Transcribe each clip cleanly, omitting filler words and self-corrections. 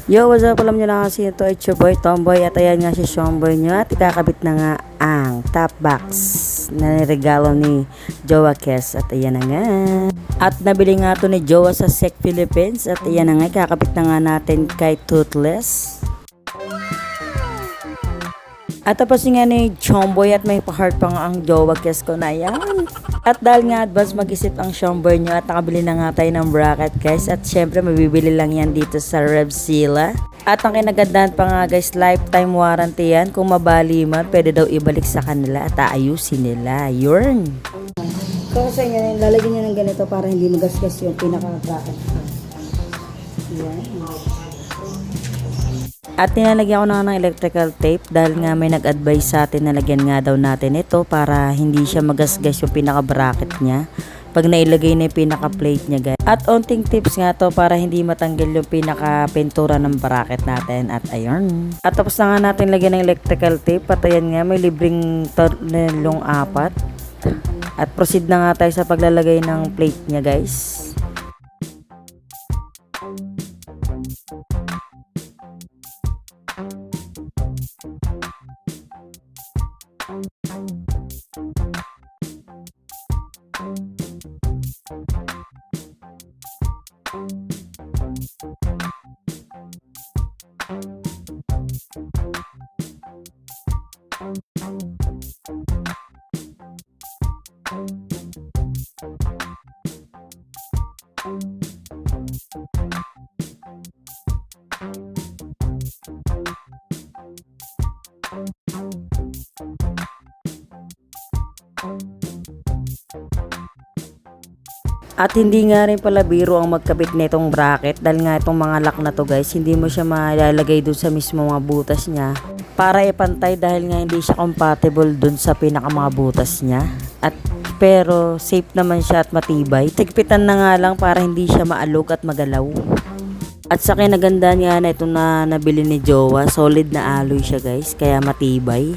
Yo, what's up? Alam nyo na kasi ito, it's your boy Tomboy. At ayan nga si Shomboy nyo. At ikakabit na nga ang top box na niregalo ni Jowa Kes. At ayan na nga. At nabili nga ito ni Jowa sa Sec Philippines. At ayan na nga, ikakabit na nga natin kay Toothless. At tapos nga ni Shomboy at may pa-heart pa nga ang Jowa Kes ko na yan. At dahil nga advance mag-isip ang Shomboy nyo at nakabili na nga tayo ng bracket guys. At syempre mabibili lang yan dito sa Revzilla. At ang kinagandahan pa nga guys, lifetime warranty yan. Kung mabali man, pwede daw ibalik sa kanila at aayusin nila. Yun. So sa inyo, lalagyan nyo ng ganito para hindi magasgas yung pinaka-bracket. Yan. At nilalagyan ko na ng electrical tape dahil nga may nag-advise sa atin na lagyan nga daw natin ito para hindi siya magasgas yung pinaka-bracket niya pag nailagay na yung pinaka-plate niya guys. At onting tips nga to para hindi matanggal yung pinaka-pintura ng bracket natin. At ayun. At tapos na nga natin lagyan ng electrical tape. At ayan nga may libreng tornilong 4. At proceed na nga tayo sa paglalagay ng plate niya guys. At hindi nga rin pala biro ang magkabit nitong bracket dahil nga itong mga lock na to guys, hindi mo siya malalagay dun sa mismo mga butas niya para ipantay dahil nga hindi siya compatible dun sa pinaka mga butas niya. At pero safe naman siya at matibay. Tigpitan na nga lang para hindi siya maalog at magalaw. At sa kinagandaan nga na itong nabili ni Jowa, solid na alloy siya guys, kaya matibay.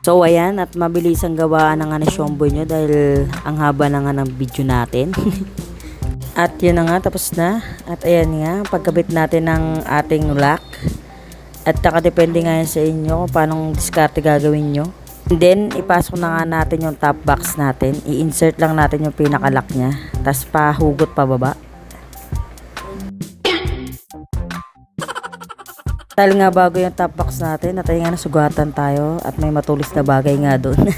So ayan, at mabilis ang gawaan ng Shomboy nyo dahil ang haba na nga ng video natin. At yun na nga, tapos na. At ayan nga, pagkabit natin ng ating lock. At nakadepende nga yan sa inyo kung paano diskarte gagawin nyo. And then, ipasok na nga natin yung top box natin. I-insert lang natin yung pinaka-lock nya. Tapos pahugot pababa. Dahil nga bago yung top box natin, at ay nga nasugatan tayo at may matulis na bagay nga doon.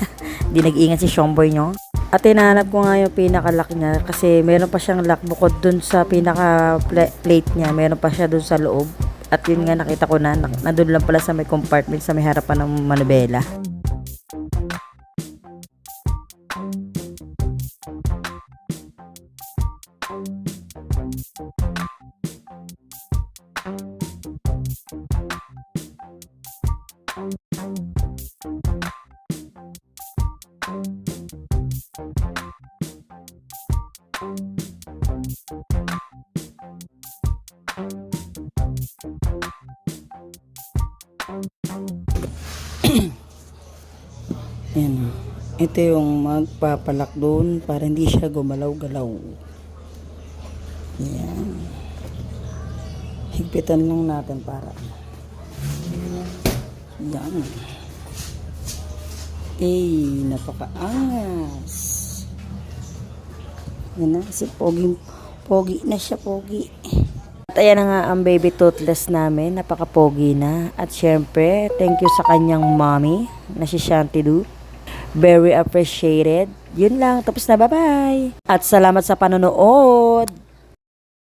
Hindi nag-iingat si Shomboy nyo. At hinahanap ko nga yung pinaka-lock niya kasi meron pa siyang lock bukod doon sa pinaka-plate niya. Meron pa siya doon sa loob. At yun nga nakita ko na, nandun lang pala sa may compartment sa may harapan ng manubela. Ayan. Ito yung magpapalak doon para hindi siya gumalaw-galaw. Ayan. Higpitan lang natin para. Ayan. Napakaangas. Yan na, si Pogi na siya, Pogi. At ayan na nga ang baby Toothless namin, napaka-pogi na. At syempre, thank you sa kanyang mommy na si Shanty Du. Very appreciated. Yun lang, tapos na, bye-bye. At salamat sa panonood.